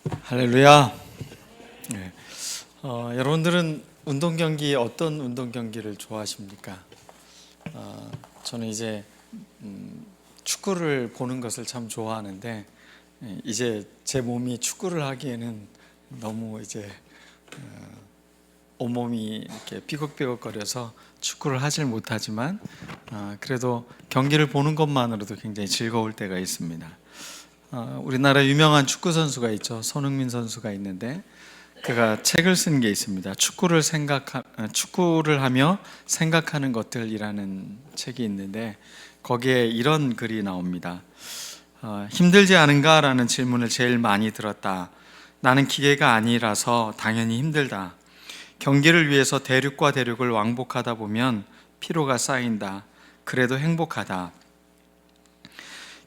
할렐루야. 네. 여러분들은 운동 경기 어떤 운동 경기를 좋아하십니까? 저는 이제 축구를 보는 것을 참 좋아하는데 이제 제 몸이 축구를 하기에는 너무 이제 온몸이 이렇게 삐걱삐걱거려서 축구를 하질 못하지만 그래도 경기를 보는 것만으로도 굉장히 즐거울 때가 있습니다. 우리나라 유명한 축구 선수가 있죠. 손흥민 선수가 있는데 그가 책을 쓴 게 있습니다. 축구를 하며 생각하는 것들이라는 책이 있는데 거기에 이런 글이 나옵니다. 힘들지 않은가라는 질문을 제일 많이 들었다. 나는 기계가 아니라서 당연히 힘들다. 경기를 위해서 대륙과 대륙을 왕복하다 보면 피로가 쌓인다. 그래도 행복하다.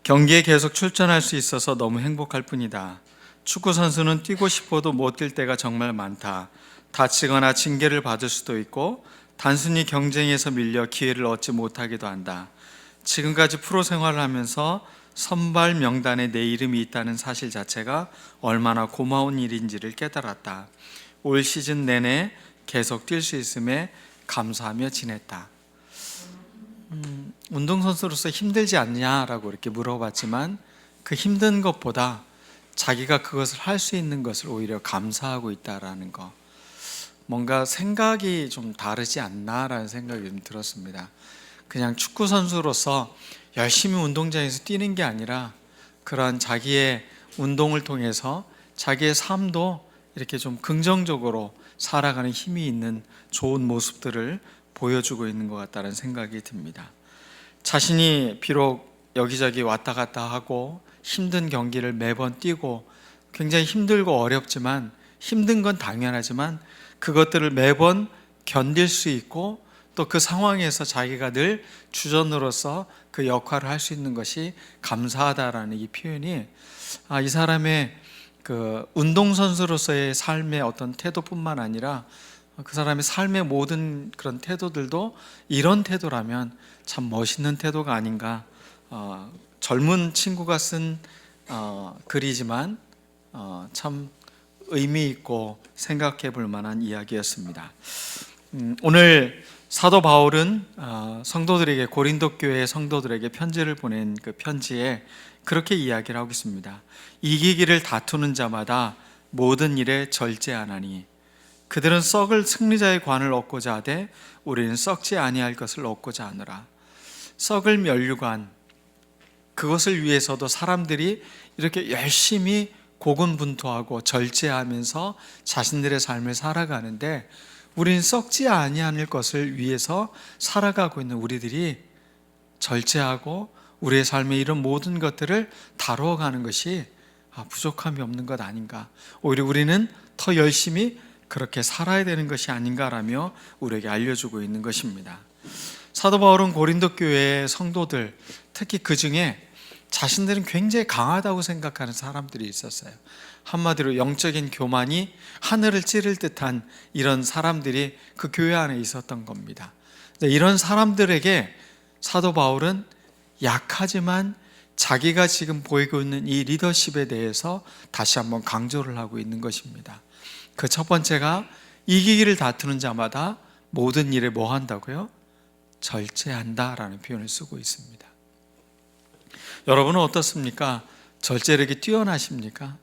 경기에 계속 출전할 수 있어서 너무 행복할 뿐이다. 축구 선수는 뛰고 싶어도 못 뛸 때가 정말 많다. 다치거나 징계를 받을 수도 있고 단순히 경쟁에서 밀려 기회를 얻지 못하기도 한다. 지금까지 프로 생활을 하면서 선발 명단에 내 이름이 있다는 사실 자체가 얼마나 고마운 일인지를 깨달았다. 올 시즌 내내 계속 뛸 수 있음에 감사하며 지냈다. 운동선수로서 힘들지 않냐라고 이렇게 물어봤지만 그 힘든 것보다 자기가 그것을 할 수 있는 것을 오히려 감사하고 있다라는 거, 뭔가 생각이 좀 다르지 않나라는 생각이 좀 들었습니다. 그냥 축구 선수로서 열심히 운동장에서 뛰는 게 아니라 그러한 자기의 운동을 통해서 자기의 삶도 이렇게 좀 긍정적으로 살아가는 힘이 있는 좋은 모습들을 보여주고 있는 것 같다는 생각이 듭니다. 자신이 비록 여기저기 왔다 갔다 하고 힘든 경기를 매번 뛰고 굉장히 힘들고 어렵지만, 힘든 건 당연하지만 그것들을 매번 견딜 수 있고 또 그 상황에서 자기가 늘 주전으로서 그 역할을 할 수 있는 것이 감사하다라는 이 표현이 이 사람의 그 운동선수로서의 삶의 어떤 태도뿐만 아니라 그 사람의 삶의 모든 그런 태도들도 이런 태도라면 참 멋있는 태도가 아닌가. 젊은 친구가 쓴 글이지만 참 의미 있고 생각해 볼 만한 이야기였습니다. 오늘 사도 바울은 성도들에게, 고린도 교회 성도들에게 편지를 보낸 그 편지에 그렇게 이야기를 하고 있습니다. 이기기를 다투는 자마다 모든 일에 절제하나니 그들은 썩을 승리자의 관을 얻고자 하되 우리는 썩지 아니할 것을 얻고자 하노라. 썩을 면류관, 그것을 위해서도 사람들이 이렇게 열심히 고군분투하고 절제하면서 자신들의 삶을 살아가는데, 우리는 썩지 아니할 것을 위해서 살아가고 있는 우리들이 절제하고 우리의 삶의 이런 모든 것들을 다루어가는 것이 부족함이 없는 것 아닌가, 오히려 우리는 더 열심히 그렇게 살아야 되는 것이 아닌가라며 우리에게 알려주고 있는 것입니다. 사도 바울은 고린도 교회의 성도들, 특히 그 중에 자신들은 굉장히 강하다고 생각하는 사람들이 있었어요. 한마디로 영적인 교만이 하늘을 찌를 듯한 이런 사람들이 그 교회 안에 있었던 겁니다. 이런 사람들에게 사도 바울은 약하지만 자기가 지금 보이고 있는 이 리더십에 대해서 다시 한번 강조를 하고 있는 것입니다. 그 첫 번째가 이기기를 다투는 자마다 모든 일에 뭐 한다고요? 절제한다라는 표현을 쓰고 있습니다. 여러분은 어떻습니까? 절제력이 뛰어나십니까?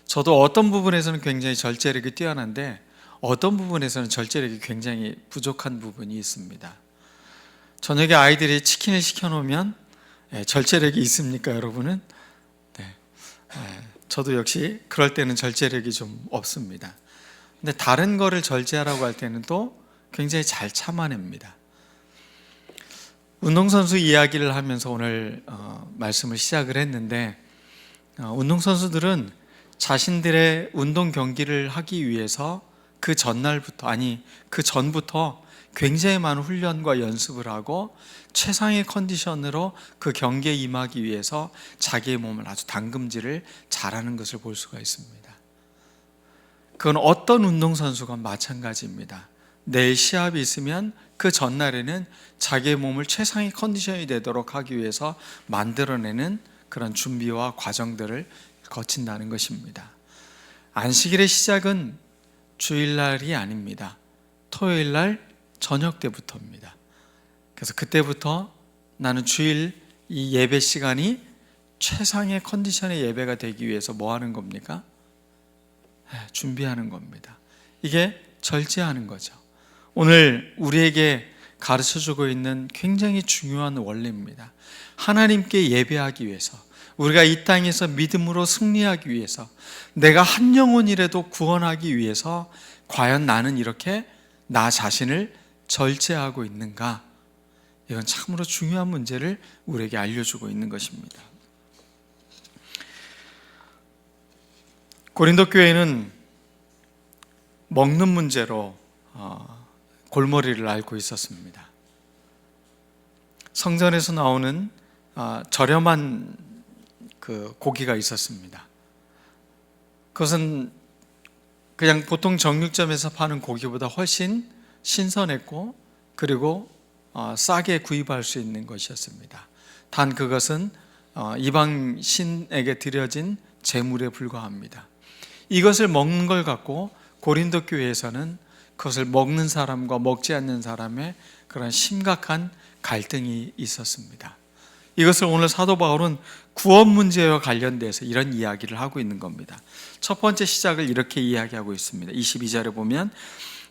저도 어떤 부분에서는 굉장히 절제력이 뛰어난데 어떤 부분에서는 절제력이 굉장히 부족한 부분이 있습니다. 저녁에 아이들이 치킨을 시켜놓으면 절제력이 있습니까, 여러분은? 네. 저도 역시 그럴 때는 절제력이 좀 없습니다. 근데 다른 거를 절제하라고 할 때는 또 굉장히 잘 참아냅니다. 운동선수 이야기를 하면서 오늘 말씀을 시작을 했는데, 운동선수들은 자신들의 운동 경기를 하기 위해서 그 전날부터, 그 전부터 굉장히 많은 훈련과 연습을 하고 최상의 컨디션으로 그 경기에 임하기 위해서 자기의 몸을 아주 당금질을 잘하는 것을 볼 수가 있습니다. 그건 어떤 운동선수가 마찬가지입니다. 내일 시합이 있으면 그 전날에는 자기의 몸을 최상의 컨디션이 되도록 하기 위해서 만들어내는 그런 준비와 과정들을 거친다는 것입니다. 안식일의 시작은 주일날이 아닙니다. 토요일날 저녁 때부터입니다. 그래서 그때부터 나는 주일 이 예배 시간이 최상의 컨디션의 예배가 되기 위해서 뭐 하는 겁니까? 준비하는 겁니다. 이게 절제하는 거죠. 오늘 우리에게 가르쳐주고 있는 굉장히 중요한 원리입니다. 하나님께 예배하기 위해서, 우리가 이 땅에서 믿음으로 승리하기 위해서, 내가 한 영혼이라도 구원하기 위해서 과연 나는 이렇게 나 자신을 절제하고 있는가? 이건 참으로 중요한 문제를 우리에게 알려주고 있는 것입니다. 고린도 교회는 먹는 문제로 골머리를 앓고 있었습니다. 성전에서 나오는 저렴한 그 고기가 있었습니다. 그것은 그냥 보통 정육점에서 파는 고기보다 훨씬 신선했고, 그리고 싸게 구입할 수 있는 것이었습니다. 단 그것은 이방 신에게 드려진 제물에 불과합니다. 이것을 먹는 걸 갖고 고린도 교회에서는 그것을 먹는 사람과 먹지 않는 사람의 그런 심각한 갈등이 있었습니다. 이것을 오늘 사도 바울은 구원 문제와 관련돼서 이런 이야기를 하고 있는 겁니다. 첫 번째 시작을 이렇게 이야기하고 있습니다. 22절에 보면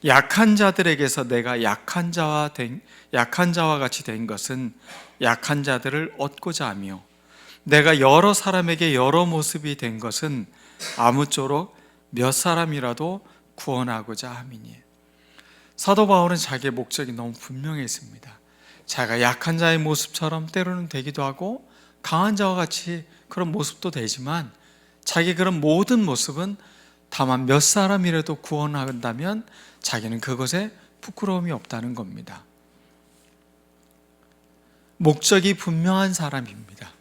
약한 자들에게서 내가 약한 자와 같이 된 것은 약한 자들을 얻고자 하며, 내가 여러 사람에게 여러 모습이 된 것은 아무쪼록 몇 사람이라도 구원하고자 함이니. 사도 바울은 자기의 목적이 너무 분명했습니다. 자기가 약한 자의 모습처럼 때로는 되기도 하고 강한 자와 같이 그런 모습도 되지만, 자기 그런 모든 모습은 다만 몇 사람이라도 구원한다면 자기는 그것에 부끄러움이 없다는 겁니다. 목적이 분명한 사람입니다.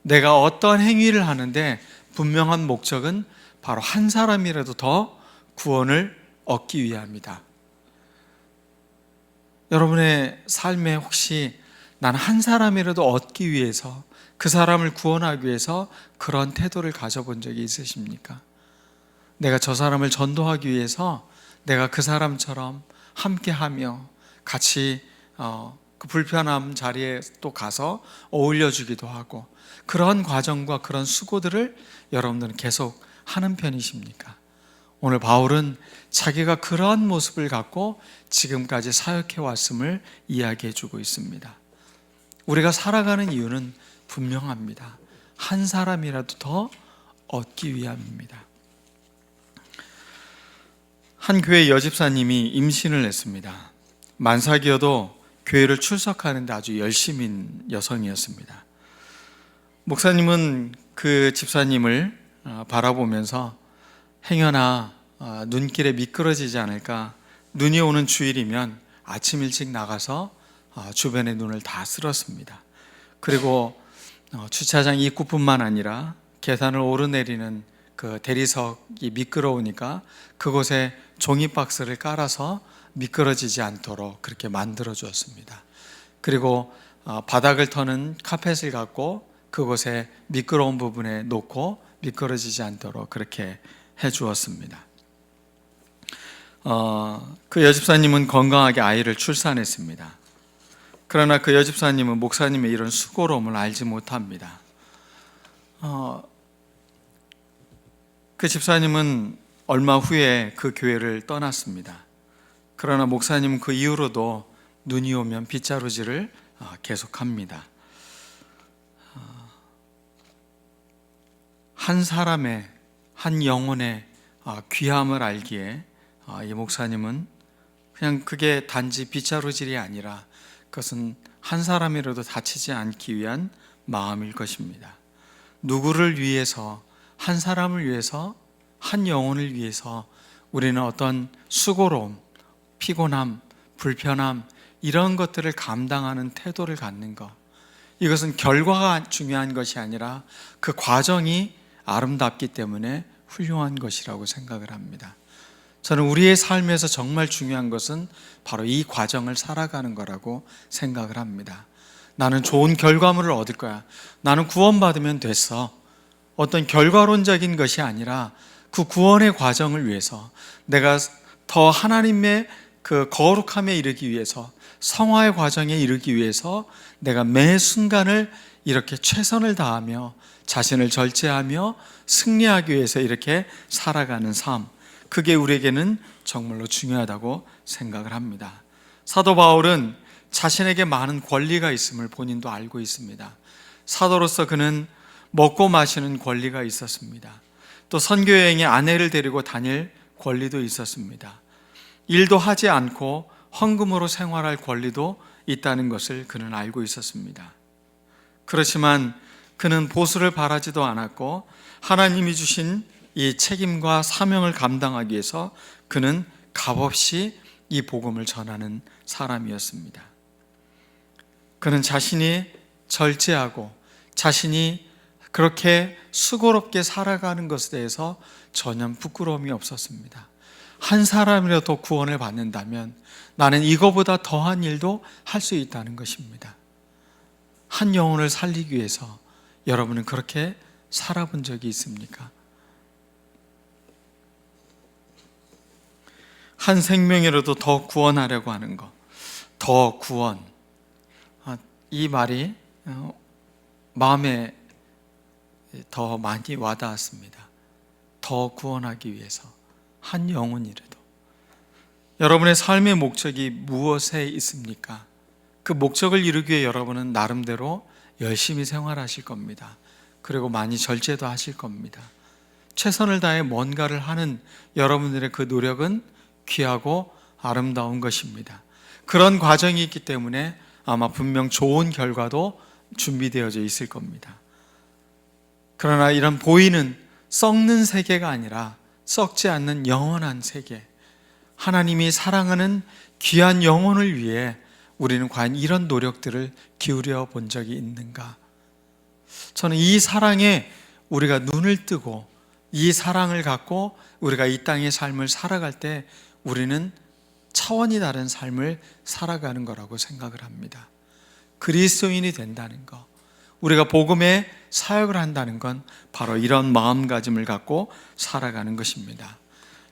내가 어떠한 행위를 하는데 분명한 목적은 바로 한 사람이라도 더 구원을 얻기 위함이다. 여러분의 삶에 혹시 난 한 사람이라도 얻기 위해서, 그 사람을 구원하기 위해서 그런 태도를 가져본 적이 있으십니까? 내가 저 사람을 전도하기 위해서 내가 그 사람처럼 함께하며 같이 그 불편한 자리에 또 가서 어울려주기도 하고, 그런 과정과 그런 수고들을 여러분들은 계속 하는 편이십니까? 오늘 바울은 자기가 그러한 모습을 갖고 지금까지 사역해 왔음을 이야기해 주고 있습니다. 우리가 살아가는 이유는 분명합니다. 한 사람이라도 더 얻기 위함입니다. 한 교회 여집사님이 임신을 했습니다. 만삭이어도 교회를 출석하는데 아주 열심인 여성이었습니다. 목사님은 그 집사님을 바라보면서 행여나 눈길에 미끄러지지 않을까, 눈이 오는 주일이면 아침 일찍 나가서 주변의 눈을 다 쓸었습니다. 그리고 주차장 입구뿐만 아니라 계단을 오르내리는 그 대리석이 미끄러우니까 그곳에 종이박스를 깔아서 미끄러지지 않도록 그렇게 만들어 주었습니다. 그리고 바닥을 터는 카펫을 갖고 그곳에 미끄러운 부분에 놓고 미끄러지지 않도록 그렇게 해 주었습니다. 그 여집사님은 건강하게 아이를 출산했습니다. 그러나 그 여집사님은 목사님의 이런 수고로움을 알지 못합니다. 그 집사님은 얼마 후에 그 교회를 떠났습니다. 그러나 목사님은 그 이후로도 눈이 오면 빗자루질을 계속합니다. 한 사람의, 한 영혼의 귀함을 알기에 이 목사님은 그냥 그게 단지 빗자루질이 아니라 그것은 한 사람이라도 다치지 않기 위한 마음일 것입니다. 누구를 위해서, 한 사람을 위해서, 한 영혼을 위해서 우리는 어떤 수고로움, 피곤함, 불편함, 이런 것들을 감당하는 태도를 갖는 것, 이것은 결과가 중요한 것이 아니라 그 과정이 아름답기 때문에 훌륭한 것이라고 생각을 합니다. 저는 우리의 삶에서 정말 중요한 것은 바로 이 과정을 살아가는 거라고 생각을 합니다. 나는 좋은 결과물을 얻을 거야, 나는 구원받으면 됐어, 어떤 결과론적인 것이 아니라 그 구원의 과정을 위해서, 내가 더 하나님의 그 거룩함에 이르기 위해서, 성화의 과정에 이르기 위해서 내가 매 순간을 이렇게 최선을 다하며 자신을 절제하며 승리하기 위해서 이렇게 살아가는 삶, 그게 우리에게는 정말로 중요하다고 생각을 합니다. 사도 바울은 자신에게 많은 권리가 있음을 본인도 알고 있습니다. 사도로서 그는 먹고 마시는 권리가 있었습니다. 또 선교여행에 아내를 데리고 다닐 권리도 있었습니다. 일도 하지 않고 헌금으로 생활할 권리도 있다는 것을 그는 알고 있었습니다. 그렇지만 그는 보수를 바라지도 않았고 하나님이 주신 이 책임과 사명을 감당하기 위해서 그는 값없이 이 복음을 전하는 사람이었습니다. 그는 자신이 절제하고 자신이 그렇게 수고롭게 살아가는 것에 대해서 전혀 부끄러움이 없었습니다. 한 사람이라도 구원을 받는다면 나는 이거보다 더한 일도 할 수 있다는 것입니다. 한 영혼을 살리기 위해서 여러분은 그렇게 살아본 적이 있습니까? 한 생명이라도 더 구원하려고 하는 것, 더 구원, 이 말이 마음에 더 많이 와닿았습니다. 더 구원하기 위해서 한 영혼이라도. 여러분의 삶의 목적이 무엇에 있습니까? 그 목적을 이루기 위해 여러분은 나름대로 열심히 생활하실 겁니다. 그리고 많이 절제도 하실 겁니다. 최선을 다해 뭔가를 하는 여러분들의 그 노력은 귀하고 아름다운 것입니다. 그런 과정이 있기 때문에 아마 분명 좋은 결과도 준비되어져 있을 겁니다. 그러나 이런 보이는 썩는 세계가 아니라 썩지 않는 영원한 세계, 하나님이 사랑하는 귀한 영혼을 위해 우리는 과연 이런 노력들을 기울여 본 적이 있는가? 저는 이 사랑에 우리가 눈을 뜨고 이 사랑을 갖고 우리가 이 땅의 삶을 살아갈 때 우리는 차원이 다른 삶을 살아가는 거라고 생각을 합니다. 그리스도인이 된다는 것, 우리가 복음의 사역을 한다는 건 바로 이런 마음가짐을 갖고 살아가는 것입니다.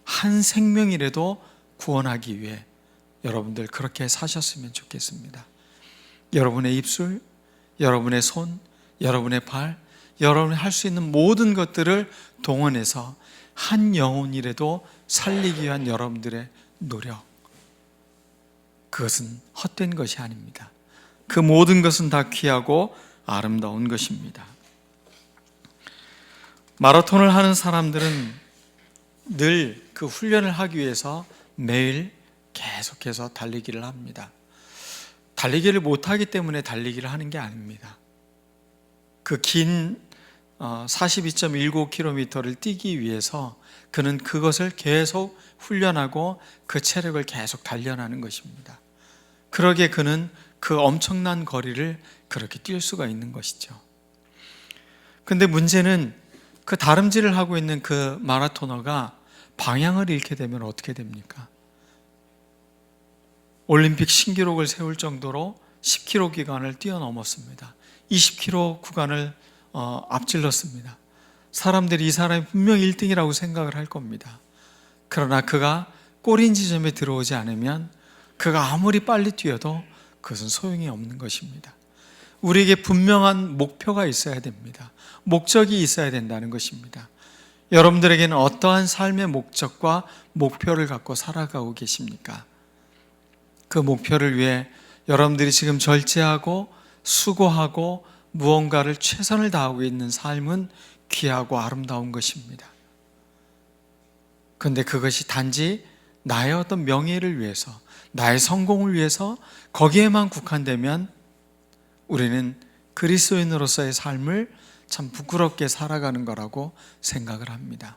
한 생명이라도 구원하기 위해 여러분들 그렇게 사셨으면 좋겠습니다. 여러분의 입술, 여러분의 손, 여러분의 발, 여러분이 할 수 있는 모든 것들을 동원해서 한 영혼이라도 살리기 위한 여러분들의 노력, 그것은 헛된 것이 아닙니다. 그 모든 것은 다 귀하고 아름다운 것입니다. 마라톤을 하는 사람들은 늘 그 훈련을 하기 위해서 매일 계속해서 달리기를 합니다. 달리기를 못하기 때문에 달리기를 하는 게 아닙니다. 그 긴 42.19km를 뛰기 위해서 그는 그것을 계속 훈련하고 그 체력을 계속 단련하는 것입니다. 그러기에 그는 그 엄청난 거리를 그렇게 뛸 수가 있는 것이죠. 근데 문제는 그 다름질을 하고 있는 그 마라토너가 방향을 잃게 되면 어떻게 됩니까? 올림픽 신기록을 세울 정도로 10km 기간을 뛰어넘었습니다. 20km 구간을 앞질렀습니다. 사람들이 이 사람이 분명 1등이라고 생각을 할 겁니다. 그러나 그가 꼬린 지점에 들어오지 않으면 그가 아무리 빨리 뛰어도 그것은 소용이 없는 것입니다. 우리에게 분명한 목표가 있어야 됩니다. 목적이 있어야 된다는 것입니다. 여러분들에게는 어떠한 삶의 목적과 목표를 갖고 살아가고 계십니까? 그 목표를 위해 여러분들이 지금 절제하고 수고하고 무언가를 최선을 다하고 있는 삶은 귀하고 아름다운 것입니다. 그런데 그것이 단지 나의 어떤 명예를 위해서, 나의 성공을 위해서 거기에만 국한되면 우리는 그리스도인으로서의 삶을 참 부끄럽게 살아가는 거라고 생각을 합니다.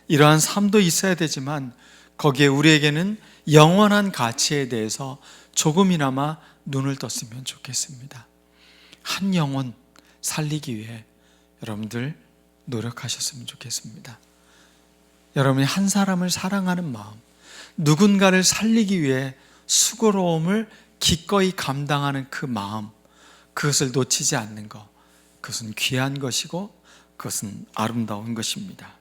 이러한 삶도 있어야 되지만 거기에 우리에게는 영원한 가치에 대해서 조금이나마 눈을 떴으면 좋겠습니다. 한 영혼 살리기 위해 여러분들 노력하셨으면 좋겠습니다. 여러분이 한 사람을 사랑하는 마음, 누군가를 살리기 위해 수고로움을 기꺼이 감당하는 그 마음, 그것을 놓치지 않는 것, 그것은 귀한 것이고 그것은 아름다운 것입니다.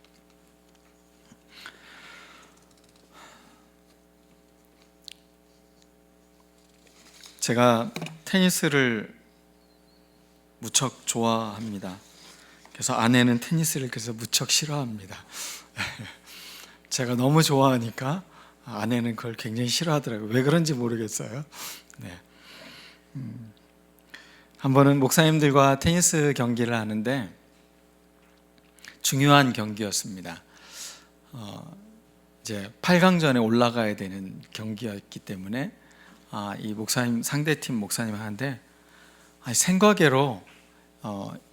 제가 테니스를 무척 좋아합니다. 그래서 아내는 테니스를 그래서 무척 싫어합니다. 제가 너무 좋아하니까 아내는 그걸 굉장히 싫어하더라고요. 왜 그런지 모르겠어요. 네. 한 번은 목사님들과 테니스 경기를 하는데 중요한 경기였습니다. 이제 8강전에 올라가야 되는 경기였기 때문에 이 목사님, 상대팀 목사님한테 생과계로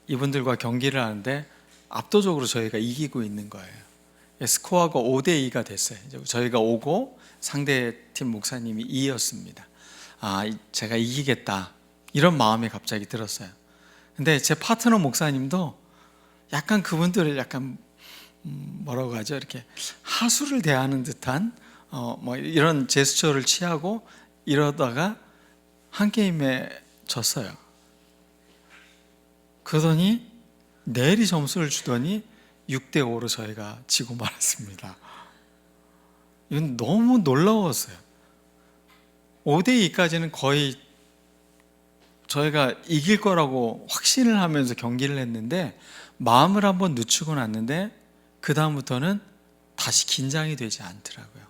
이분들과 경기를 하는데 압도적으로 저희가 이기고 있는 거예요. 스코어가 5대2가 됐어요. 저희가 5고 상대팀 목사님이 2였습니다. 제가 이기겠다 이런 마음이 갑자기 들었어요. 근데 제 파트너 목사님도 약간 그분들을 약간 뭐라고 하죠? 이렇게 하수를 대하는 듯한 뭐 이런 제스처를 취하고 이러다가 한 게임에 졌어요. 그러더니 내리 점수를 주더니 6대5로 저희가 지고 말았습니다. 이건 너무 놀라웠어요. 5대2까지는 거의 저희가 이길 거라고 확신을 하면서 경기를 했는데 마음을 한번 늦추고 났는데 그 다음부터는 다시 긴장이 되지 않더라고요.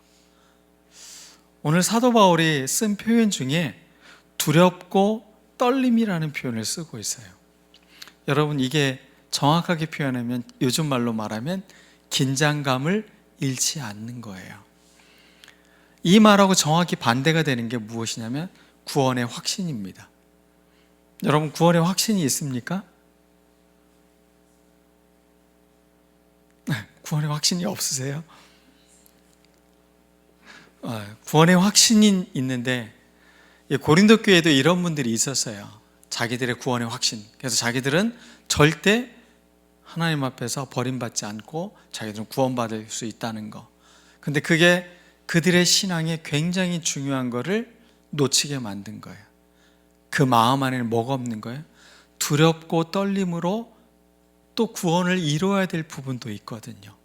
오늘 사도 바울이 쓴 표현 중에 두렵고 떨림이라는 표현을 쓰고 있어요. 여러분, 이게 정확하게 표현하면 요즘 말로 말하면 긴장감을 잃지 않는 거예요. 이 말하고 정확히 반대가 되는 게 무엇이냐면 구원의 확신입니다. 여러분, 구원의 확신이 있습니까? 구원의 확신이 없으세요? 구원의 확신이 있는데 고린도 교회에도 이런 분들이 있었어요. 자기들의 구원의 확신. 그래서 자기들은 절대 하나님 앞에서 버림받지 않고 자기들은 구원받을 수 있다는 거. 근데 그게 그들의 신앙에 굉장히 중요한 거를 놓치게 만든 거예요. 그 마음 안에는 뭐가 없는 거예요? 두렵고 떨림으로 또 구원을 이루어야 될 부분도 있거든요.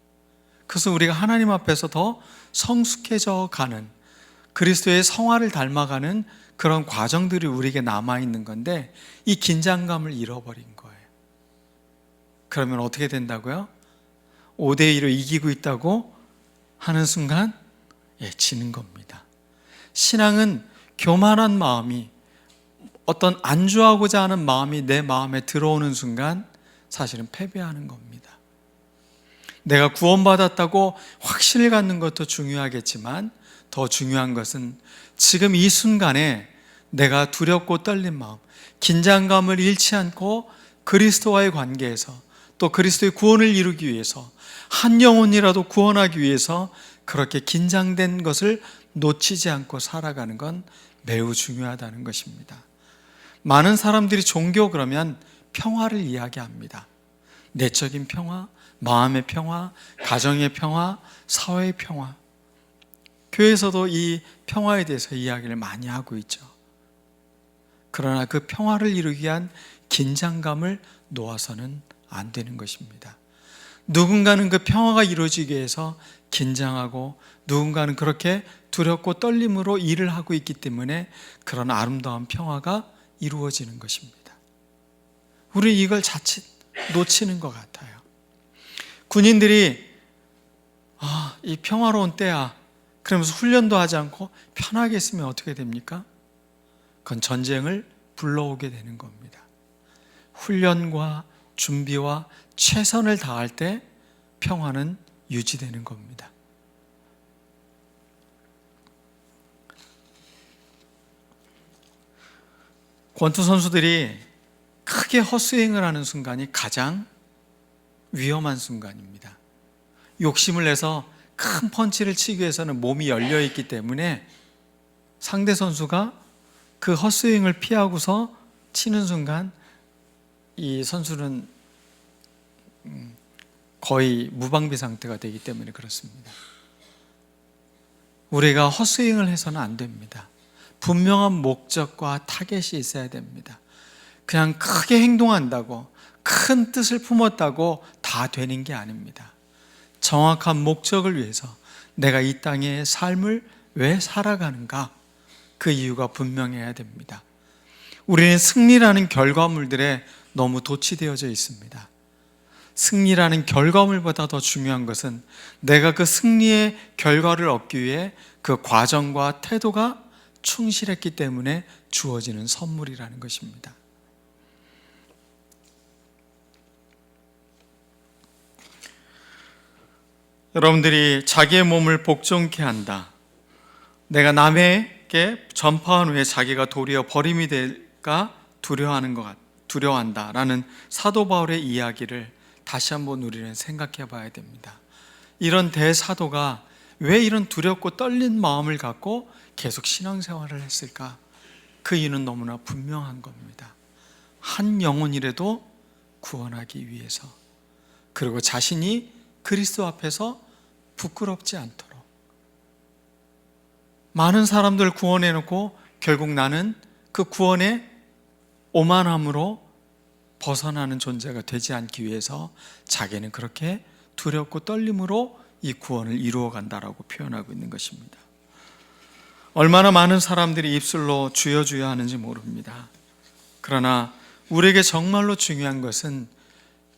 그래서 우리가 하나님 앞에서 더 성숙해져 가는, 그리스도의 성화를 닮아가는 그런 과정들이 우리에게 남아있는 건데 이 긴장감을 잃어버린 거예요. 그러면 어떻게 된다고요? 5대2로 이기고 있다고 하는 순간 지는 겁니다. 신앙은 교만한 마음이, 어떤 안주하고자 하는 마음이 내 마음에 들어오는 순간 사실은 패배하는 겁니다. 내가 구원받았다고 확신을 갖는 것도 중요하겠지만 더 중요한 것은 지금 이 순간에 내가 두렵고 떨린 마음, 긴장감을 잃지 않고 그리스도와의 관계에서 또 그리스도의 구원을 이루기 위해서, 한 영혼이라도 구원하기 위해서 그렇게 긴장된 것을 놓치지 않고 살아가는 건 매우 중요하다는 것입니다. 많은 사람들이 종교 그러면 평화를 이야기합니다. 내적인 평화, 마음의 평화, 가정의 평화, 사회의 평화. 교회에서도 이 평화에 대해서 이야기를 많이 하고 있죠. 그러나 그 평화를 이루기 위한 긴장감을 놓아서는 안 되는 것입니다. 누군가는 그 평화가 이루어지기 위해서 긴장하고 누군가는 그렇게 두렵고 떨림으로 일을 하고 있기 때문에 그런 아름다운 평화가 이루어지는 것입니다. 우리 이걸 자칫 놓치는 것 같아요. 군인들이 이 평화로운 때야 그러면서 훈련도 하지 않고 편하게 있으면 어떻게 됩니까? 그건 전쟁을 불러오게 되는 겁니다. 훈련과 준비와 최선을 다할 때 평화는 유지되는 겁니다. 권투 선수들이 크게 헛스윙을 하는 순간이 가장 위험한 순간입니다. 욕심을 내서 큰 펀치를 치기 위해서는 몸이 열려 있기 때문에 상대 선수가 그 헛스윙을 피하고서 치는 순간 이 선수는 거의 무방비 상태가 되기 때문에 그렇습니다. 우리가 헛스윙을 해서는 안 됩니다. 분명한 목적과 타겟이 있어야 됩니다. 그냥 크게 행동한다고, 큰 뜻을 품었다고 다 되는 게 아닙니다. 정확한 목적을 위해서 내가 이 땅의 삶을 왜 살아가는가, 그 이유가 분명해야 됩니다. 우리는 승리라는 결과물들에 너무 도취되어져 있습니다. 승리라는 결과물보다 더 중요한 것은 내가 그 승리의 결과를 얻기 위해 그 과정과 태도가 충실했기 때문에 주어지는 선물이라는 것입니다. 여러분들이 자기의 몸을 복종케 한다, 내가 남에게 전파한 후에 자기가 도리어 버림이 될까 두려워한다라는 사도 바울의 이야기를 다시 한번 우리는 생각해 봐야 됩니다. 이런 대사도가 왜 이런 두렵고 떨린 마음을 갖고 계속 신앙생활을 했을까? 그 이유는 너무나 분명한 겁니다. 한 영혼이라도 구원하기 위해서, 그리고 자신이 그리스도 앞에서 부끄럽지 않도록. 많은 사람들 구원해놓고 결국 나는 그 구원의 오만함으로 벗어나는 존재가 되지 않기 위해서 자기는 그렇게 두렵고 떨림으로 이 구원을 이루어간다라고 표현하고 있는 것입니다. 얼마나 많은 사람들이 입술로 주여 주여 하는지 모릅니다. 그러나 우리에게 정말로 중요한 것은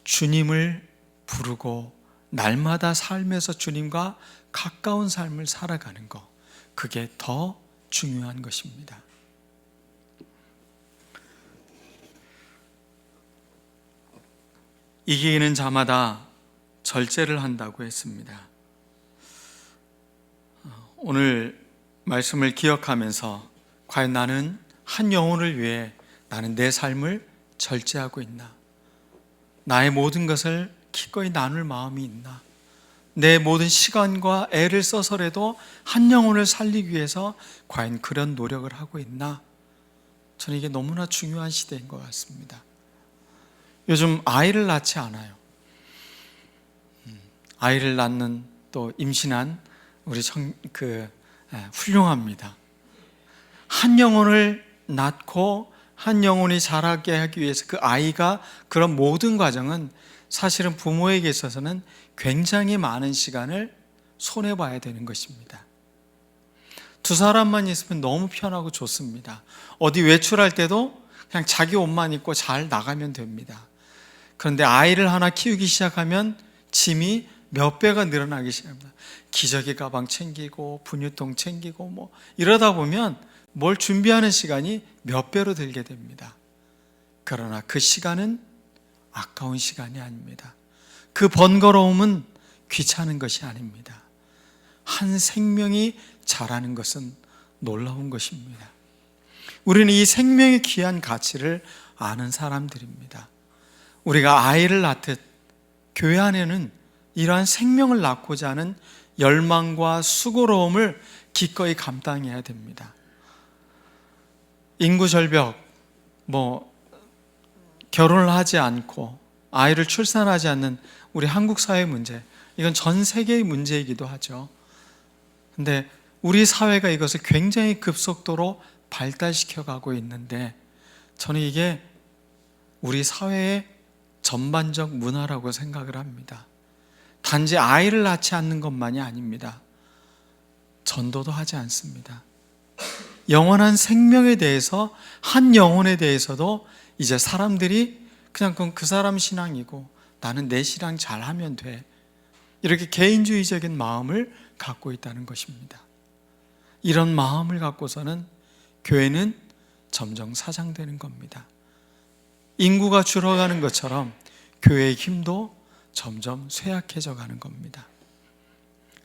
주님을 부르고 날마다 삶에서 주님과 가까운 삶을 살아가는 것, 그게 더 중요한 것입니다. 이기는 자마다 절제를 한다고 했습니다. 오늘 말씀을 기억하면서 과연 나는 한 영혼을 위해 나는 내 삶을 절제하고 있나? 나의 모든 것을 기꺼이 나눌 마음이 있나? 내 모든 시간과 애를 써서라도 한 영혼을 살리기 위해서 과연 그런 노력을 하고 있나? 저는 이게 너무나 중요한 시대인 것 같습니다. 요즘 아이를 낳지 않아요. 아이를 낳는 또 임신한 우리 훌륭합니다. 한 영혼을 낳고 한 영혼이 자라게 하기 위해서 그 아이가 그런 모든 과정은 사실은 부모에게 있어서는 굉장히 많은 시간을 손해봐야 되는 것입니다. 두 사람만 있으면 너무 편하고 좋습니다. 어디 외출할 때도 그냥 자기 옷만 입고 잘 나가면 됩니다. 그런데 아이를 하나 키우기 시작하면 짐이 몇 배가 늘어나기 시작합니다. 기저귀 가방 챙기고 분유통 챙기고 이러다 보면 뭘 준비하는 시간이 몇 배로 들게 됩니다. 그러나 그 시간은 아까운 시간이 아닙니다. 그 번거로움은 귀찮은 것이 아닙니다. 한 생명이 자라는 것은 놀라운 것입니다. 우리는 이 생명의 귀한 가치를 아는 사람들입니다. 우리가 아이를 낳듯 교회 안에는 이러한 생명을 낳고자 하는 열망과 수고로움을 기꺼이 감당해야 됩니다. 인구 절벽, 결혼을 하지 않고 아이를 출산하지 않는 우리 한국 사회의 문제, 이건 전 세계의 문제이기도 하죠. 근데 우리 사회가 이것을 굉장히 급속도로 발달시켜 가고 있는데, 저는 이게 우리 사회의 전반적 문화라고 생각을 합니다. 단지 아이를 낳지 않는 것만이 아닙니다. 전도도 하지 않습니다. 영원한 생명에 대해서, 한 영혼에 대해서도 이제 사람들이 그냥 그 사람 신앙이고 나는 내 신앙 잘하면 돼, 이렇게 개인주의적인 마음을 갖고 있다는 것입니다. 이런 마음을 갖고서는 교회는 점점 사장되는 겁니다. 인구가 줄어가는 것처럼 교회의 힘도 점점 쇠약해져 가는 겁니다.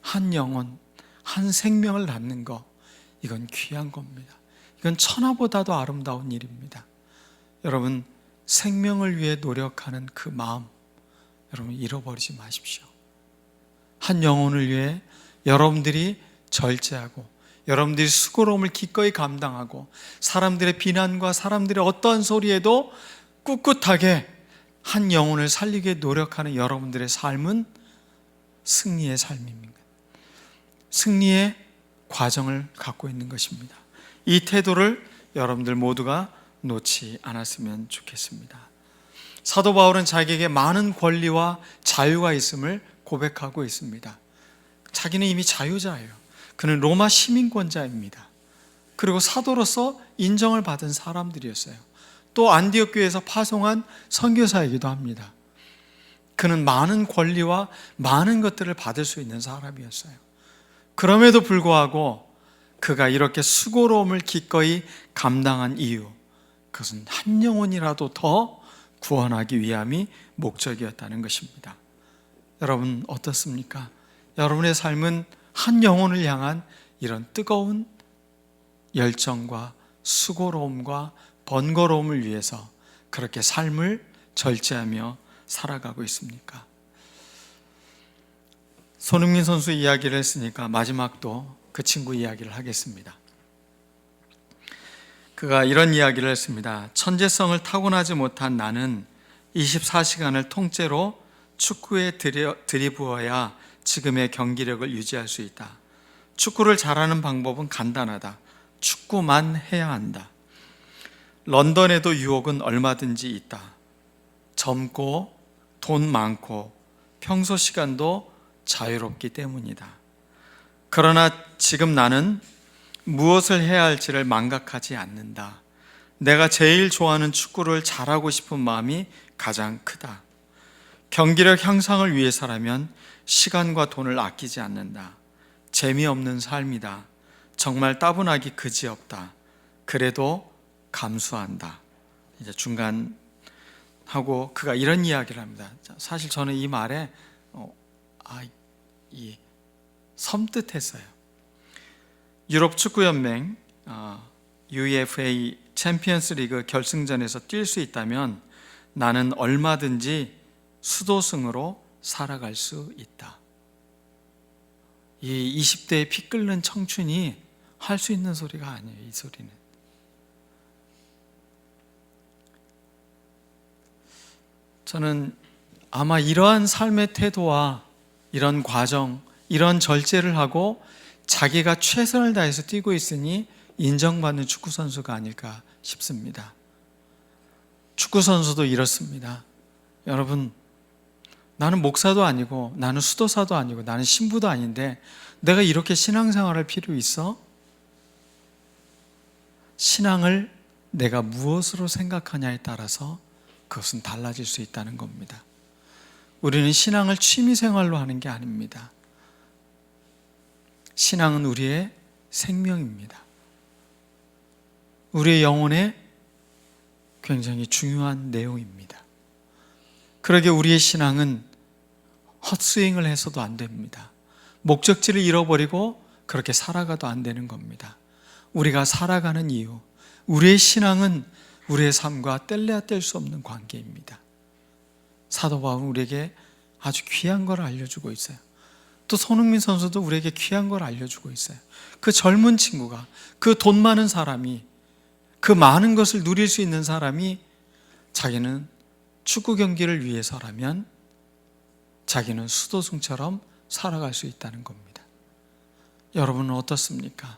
한 영혼, 한 생명을 낳는 것, 이건 귀한 겁니다. 이건 천하보다도 아름다운 일입니다. 여러분, 생명을 위해 노력하는 그 마음, 여러분 잃어버리지 마십시오. 한 영혼을 위해 여러분들이 절제하고 여러분들이 수고로움을 기꺼이 감당하고 사람들의 비난과 사람들의 어떠한 소리에도 꿋꿋하게 한 영혼을 살리기 위해 노력하는 여러분들의 삶은 승리의 삶입니다. 승리의 과정을 갖고 있는 것입니다. 이 태도를 여러분들 모두가 놓지 않았으면 좋겠습니다. 사도 바울은 자기에게 많은 권리와 자유가 있음을 고백하고 있습니다. 자기는 이미 자유자예요. 그는 로마 시민권자입니다. 그리고 사도로서 인정을 받은 사람들이었어요. 또 안디옥 교회에서 파송한 선교사이기도 합니다. 그는 많은 권리와 많은 것들을 받을 수 있는 사람이었어요. 그럼에도 불구하고 그가 이렇게 수고로움을 기꺼이 감당한 이유, 그것은 한 영혼이라도 더 구원하기 위함이 목적이었다는 것입니다. 여러분 어떻습니까? 여러분의 삶은 한 영혼을 향한 이런 뜨거운 열정과 수고로움과 번거로움을 위해서 그렇게 삶을 절제하며 살아가고 있습니까? 손흥민 선수 이야기를 했으니까 마지막도 그 친구 이야기를 하겠습니다. 그가 이런 이야기를 했습니다. 천재성을 타고나지 못한 나는 24시간을 통째로 축구에 들이부어야 지금의 경기력을 유지할 수 있다. 축구를 잘하는 방법은 간단하다. 축구만 해야 한다. 런던에도 유혹은 얼마든지 있다. 젊고 돈 많고 평소 시간도 자유롭기 때문이다. 그러나 지금 나는 무엇을 해야 할지를 망각하지 않는다. 내가 제일 좋아하는 축구를 잘하고 싶은 마음이 가장 크다. 경기력 향상을 위해서라면 시간과 돈을 아끼지 않는다. 재미없는 삶이다. 정말 따분하기 그지없다. 그래도 감수한다. 이제 중간 하고 그가 이런 이야기를 합니다. 사실 저는 이 말에 섬뜩했어요. 유럽 축구연맹 UEFA 챔피언스 리그 결승전에서 뛸 수 있다면 나는 얼마든지 수도승으로 살아갈 수 있다. 이 20대의 피 끓는 청춘이 할 수 있는 소리가 아니에요. 이 소리는. 저는 아마 이러한 삶의 태도와 이런 과정, 이런 절제를 하고 자기가 최선을 다해서 뛰고 있으니 인정받는 축구선수가 아닐까 싶습니다. 축구선수도 이렇습니다. 여러분, 나는 목사도 아니고 나는 수도사도 아니고 나는 신부도 아닌데 내가 이렇게 신앙생활할 필요 있어? 신앙을 내가 무엇으로 생각하냐에 따라서 그것은 달라질 수 있다는 겁니다. 우리는 신앙을 취미생활로 하는 게 아닙니다. 신앙은 우리의 생명입니다. 우리의 영혼에 굉장히 중요한 내용입니다. 그러게 우리의 신앙은 헛스윙을 해서도 안 됩니다. 목적지를 잃어버리고 그렇게 살아가도 안 되는 겁니다. 우리가 살아가는 이유, 우리의 신앙은 우리의 삶과 뗄래야 뗄 수 없는 관계입니다. 사도 바울은 우리에게 아주 귀한 걸 알려주고 있어요. 또 손흥민 선수도 우리에게 귀한 걸 알려주고 있어요. 그 젊은 친구가, 그 돈 많은 사람이, 그 많은 것을 누릴 수 있는 사람이 자기는 축구 경기를 위해서라면 자기는 수도승처럼 살아갈 수 있다는 겁니다. 여러분은 어떻습니까?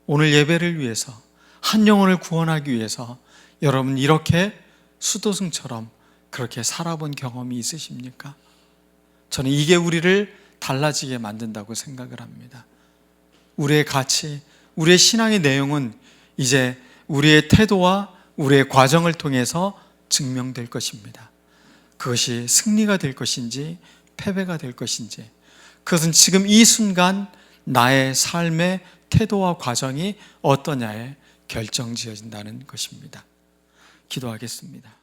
오늘 예배를 위해서, 한 영혼을 구원하기 위해서 여러분 이렇게 수도승처럼 그렇게 살아본 경험이 있으십니까? 저는 이게 우리를 달라지게 만든다고 생각을 합니다. 우리의 가치, 우리의 신앙의 내용은 이제 우리의 태도와 우리의 과정을 통해서 증명될 것입니다. 그것이 승리가 될 것인지 패배가 될 것인지, 그것은 지금 이 순간 나의 삶의 태도와 과정이 어떠냐에 결정지어진다는 것입니다. 기도하겠습니다.